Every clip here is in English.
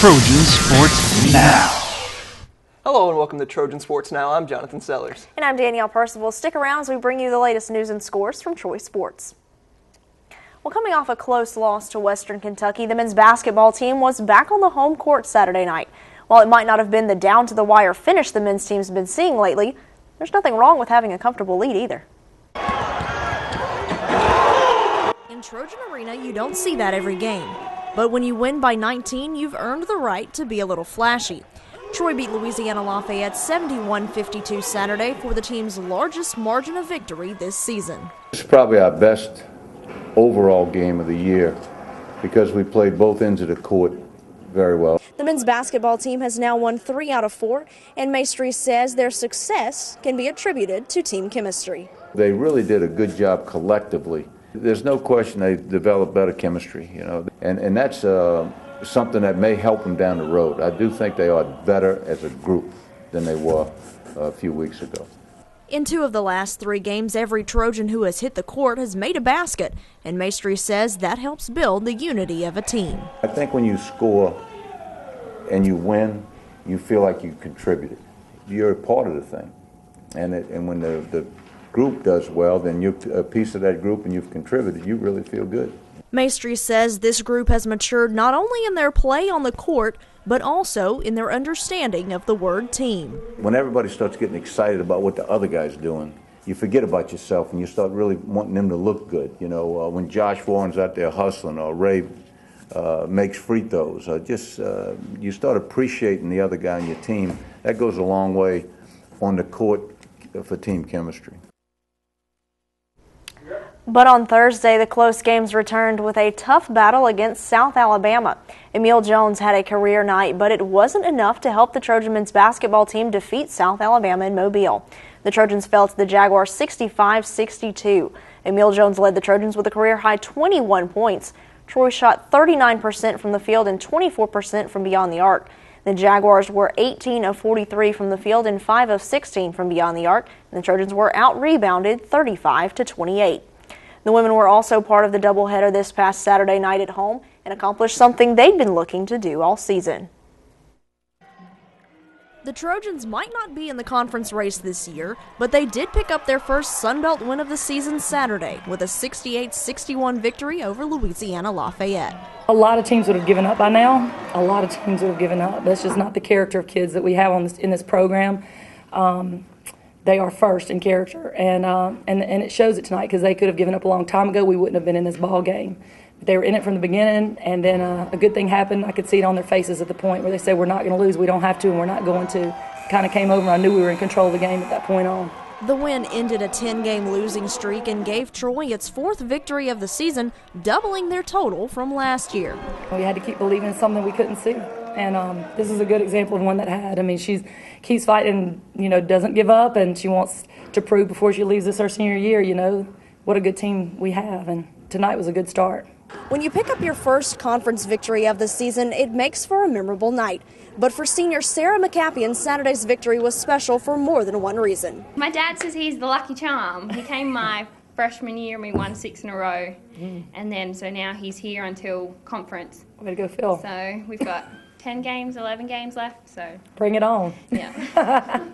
Trojan Sports Now. Hello and welcome to Trojan Sports Now. I'm Jonathan Sellers. And I'm Danielle Percival. Stick around as we bring you the latest news and scores from Troy Sports. Well, coming off a close loss to Western Kentucky, the men's basketball team was back on the home court Saturday night. While it might not have been the down-to-the-wire finish the men's team's been seeing lately, there's nothing wrong with having a comfortable lead either. In Trojan Arena, you don't see that every game. But when you win by 19, you've earned the right to be a little flashy. Troy beat Louisiana Lafayette 71-52 Saturday for the team's largest margin of victory this season. It's probably our best overall game of the year because we played both ends of the court very well. The men's basketball team has now won 3 out of 4, and Maestri says their success can be attributed to team chemistry. They really did a good job collectively. There's no question they developed better chemistry, and that's something that may help them down the road. I do think they are better as a group than they were a few weeks ago. In 2 of the last 3 games, every Trojan who has hit the court has made a basket, and Maestri says that helps build the unity of a team. I think when you score and you win, you feel like you contributed. You're a part of the thing, and when the group does well, then you're a piece of that group and you've contributed, you really feel good. Maestri says this group has matured not only in their play on the court, but also in their understanding of the word team. When everybody starts getting excited about what the other guy's doing, you forget about yourself and you start really wanting them to look good. When Josh Warren's out there hustling or Ray makes free throws, you start appreciating the other guy on your team. That goes a long way on the court for team chemistry. But on Thursday, the close games returned with a tough battle against South Alabama. Emil Jones had a career night, but it wasn't enough to help the Trojan men's basketball team defeat South Alabama in Mobile. The Trojans fell to the Jaguars 65-62. Emil Jones led the Trojans with a career-high 21 points. Troy shot 39% from the field and 24% from beyond the arc. The Jaguars were 18 of 43 from the field and 5 of 16 from beyond the arc, and the Trojans were out-rebounded 35-28. The women were also part of the doubleheader this past Saturday night at home and accomplished something they'd been looking to do all season. The Trojans might not be in the conference race this year, but they did pick up their first Sun Belt win of the season Saturday with a 68-61 victory over Louisiana Lafayette. A lot of teams would have given up by now. A lot of teams would have given up. That's just not the character of kids that we have in this program. They are first in character, and it shows it tonight because they could have given up a long time ago. We wouldn't have been in this ball game. They were in it from the beginning, and then a good thing happened. I could see it on their faces at the point where they said, we're not going to lose, we don't have to, and we're not going to. Kind of came over, and I knew we were in control of the game at that point on. The win ended a 10-game losing streak and gave Troy its 4th victory of the season, doubling their total from last year. We had to keep believing in something we couldn't see, and this is a good example of one that had. I mean, she keeps fighting, doesn't give up, and she wants to prove before she leaves this her senior year, what a good team we have, and tonight was a good start. When you pick up your first conference victory of the season, it makes for a memorable night. But for senior Sarah McCapian, Saturday's victory was special for more than one reason. My dad says he's the lucky charm. He came my freshman year and we won 6 in a row. And then, so now he's here until conference. Way to go, Phil. So we've got 10 games, 11 games left, so. Bring it on. Yeah.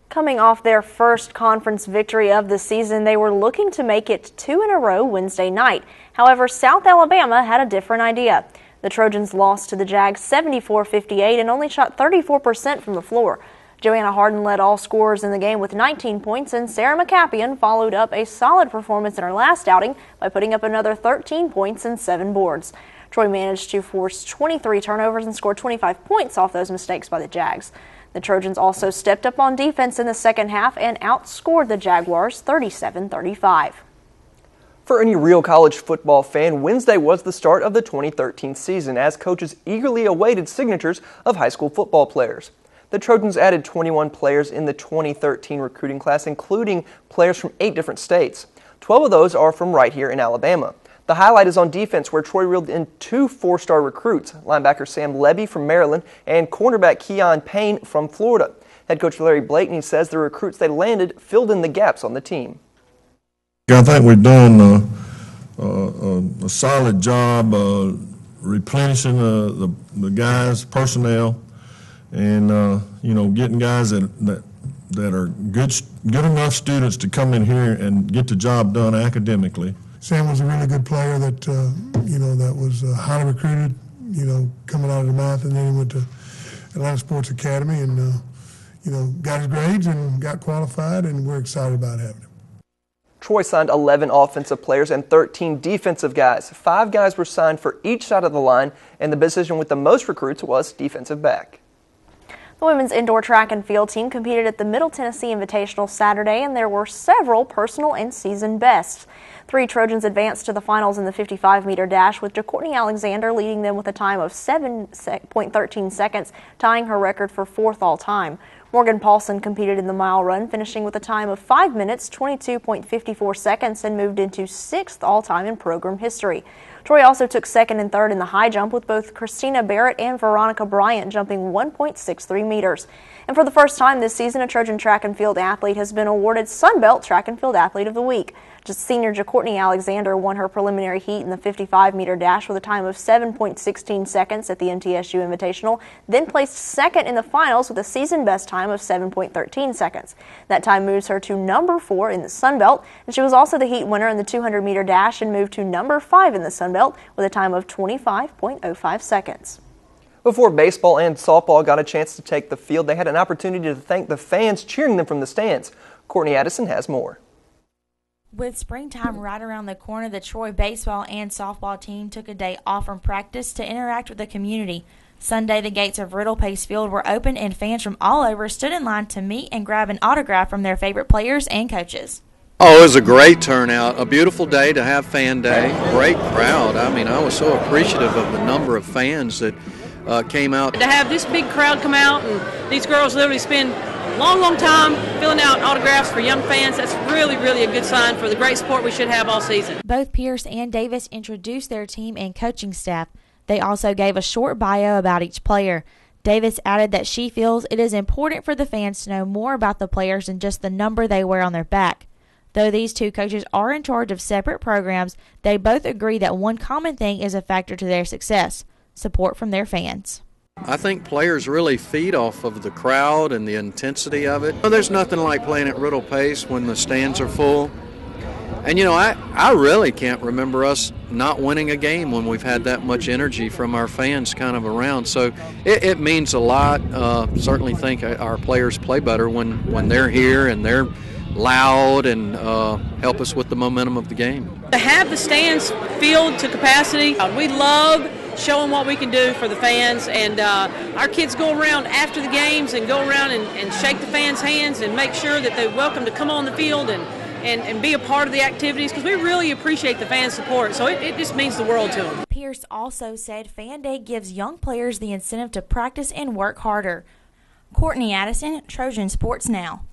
Coming off their first conference victory of the season, they were looking to make it 2 in a row Wednesday night. However, South Alabama had a different idea. The Trojans lost to the Jags 74-58 and only shot 34% from the floor. Joanna Harden led all scorers in the game with 19 points, and Sarah McCapian followed up a solid performance in her last outing by putting up another 13 points and 7 boards. Troy managed to force 23 turnovers and scored 25 points off those mistakes by the Jags. The Trojans also stepped up on defense in the second half and outscored the Jaguars 37-35. For any real college football fan, Wednesday was the start of the 2013 season as coaches eagerly awaited signatures of high school football players. The Trojans added 21 players in the 2013 recruiting class, including players from 8 different states. 12 of those are from right here in Alabama. The highlight is on defense, where Troy reeled in 2 4-star recruits, linebacker Sam Levy from Maryland and cornerback Keon Payne from Florida. Head coach Larry Blakeney says the recruits they landed filled in the gaps on the team. I think we've done a solid job replenishing the guys, personnel, and getting guys that are good enough students to come in here and get the job done academically. Sam was a really good player that that was highly recruited, coming out of the math, and then he went to Atlanta Sports Academy and got his grades and got qualified, and we're excited about having him. Troy signed 11 offensive players and 13 defensive guys. 5 guys were signed for each side of the line, and the position with the most recruits was defensive back. The women's indoor track and field team competed at the Middle Tennessee Invitational Saturday, and there were several personal and season bests. 3 Trojans advanced to the finals in the 55-meter dash, with JaCourtney Alexander leading them with a time of 7.13 seconds, tying her record for 4th all-time. Morgan Paulson competed in the mile run, finishing with a time of 5 minutes, 22.54 seconds, and moved into 6th all-time in program history. Troy also took 2nd and 3rd in the high jump, with both Christina Barrett and Veronica Bryant jumping 1.63 meters. And for the first time this season, a Trojan track and field athlete has been awarded Sunbelt Track and Field Athlete of the Week. Senior JaCourtney Alexander won her preliminary heat in the 55-meter dash with a time of 7.16 seconds at the MTSU Invitational, then placed 2nd in the finals with a season-best time of 7.13 seconds. That time moves her to number 4 in the Sunbelt, and she was also the heat winner in the 200-meter dash and moved to number 5 in the Sunbelt with a time of 25.05 seconds. Before baseball and softball got a chance to take the field, they had an opportunity to thank the fans cheering them from the stands. Courtney Addison has more. With springtime right around the corner, the Troy baseball and softball team took a day off from practice to interact with the community. Sunday, the gates of Riddle Pace Field were open, and fans from all over stood in line to meet and grab an autograph from their favorite players and coaches. Oh, it was a great turnout, a beautiful day to have fan day, great crowd. I mean, I was so appreciative of the number of fans that came out. To have this big crowd come out and these girls literally spend a long time filling out autographs for young fans, that's really, really a good sign for the great support we should have all season. Both Pierce and Davis introduced their team and coaching staff. They also gave a short bio about each player. Davis added that she feels it is important for the fans to know more about the players than just the number they wear on their back. Though these 2 coaches are in charge of separate programs, they both agree that one common thing is a factor to their success: support from their fans. I think players really feed off of the crowd and the intensity of it. There's nothing like playing at Riddle Pace when the stands are full. And, I really can't remember us not winning a game when we've had that much energy from our fans kind of around. So it means a lot. Certainly think our players play better when they're here and they're loud and help us with the momentum of the game. To have the stands filled to capacity, we love showing what we can do for the fans, and our kids go around after the games and go around and shake the fans' hands and make sure that they're welcome to come on the field and be a part of the activities, because we really appreciate the fans' support, so it just means the world to them. Pierce also said Fan Day gives young players the incentive to practice and work harder. Courtney Addison, Trojan Sports Now.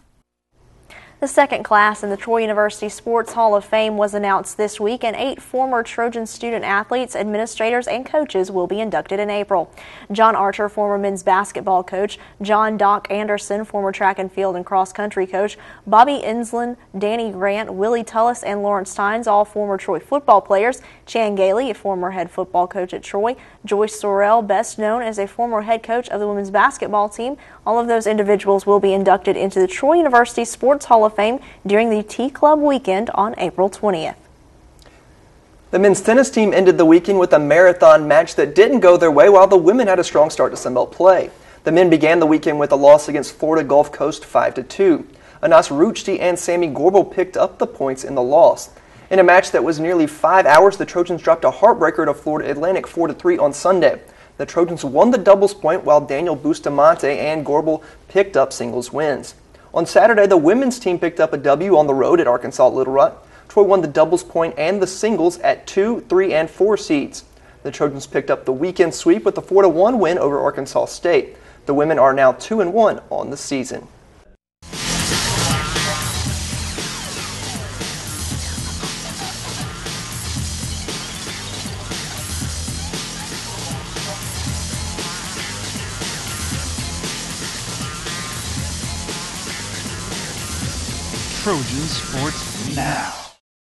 The second class in the Troy University Sports Hall of Fame was announced this week, and 8 former Trojan student athletes, administrators, and coaches will be inducted in April. John Archer, former men's basketball coach; John Doc Anderson, former track and field and cross-country coach; Bobby Insland, Danny Grant, Willie Tullis, and Lawrence Tynes, all former Troy football players; Chan Gailey, a former head football coach at Troy; Joyce Sorrell, best known as a former head coach of the women's basketball team. All of those individuals will be inducted into the Troy University Sports Hall of Fame during the T-Club weekend on April 20th. The men's tennis team ended the weekend with a marathon match that didn't go their way, while the women had a strong start to Sunbelt play. The men began the weekend with a loss against Florida Gulf Coast 5-2. Anas Ruchti and Sammy Gorbel picked up the points in the loss. In a match that was nearly 5 hours, the Trojans dropped a heartbreaker to Florida Atlantic 4-3 on Sunday. The Trojans won the doubles point, while Daniel Bustamante and Gorbel picked up singles wins. On Saturday, the women's team picked up a W on the road at Arkansas Little Rock. Troy won the doubles point and the singles at 2, 3, and 4 seeds. The Trojans picked up the weekend sweep with a 4-1 win over Arkansas State. The women are now 2-1 on the season. Trojan Sports Now.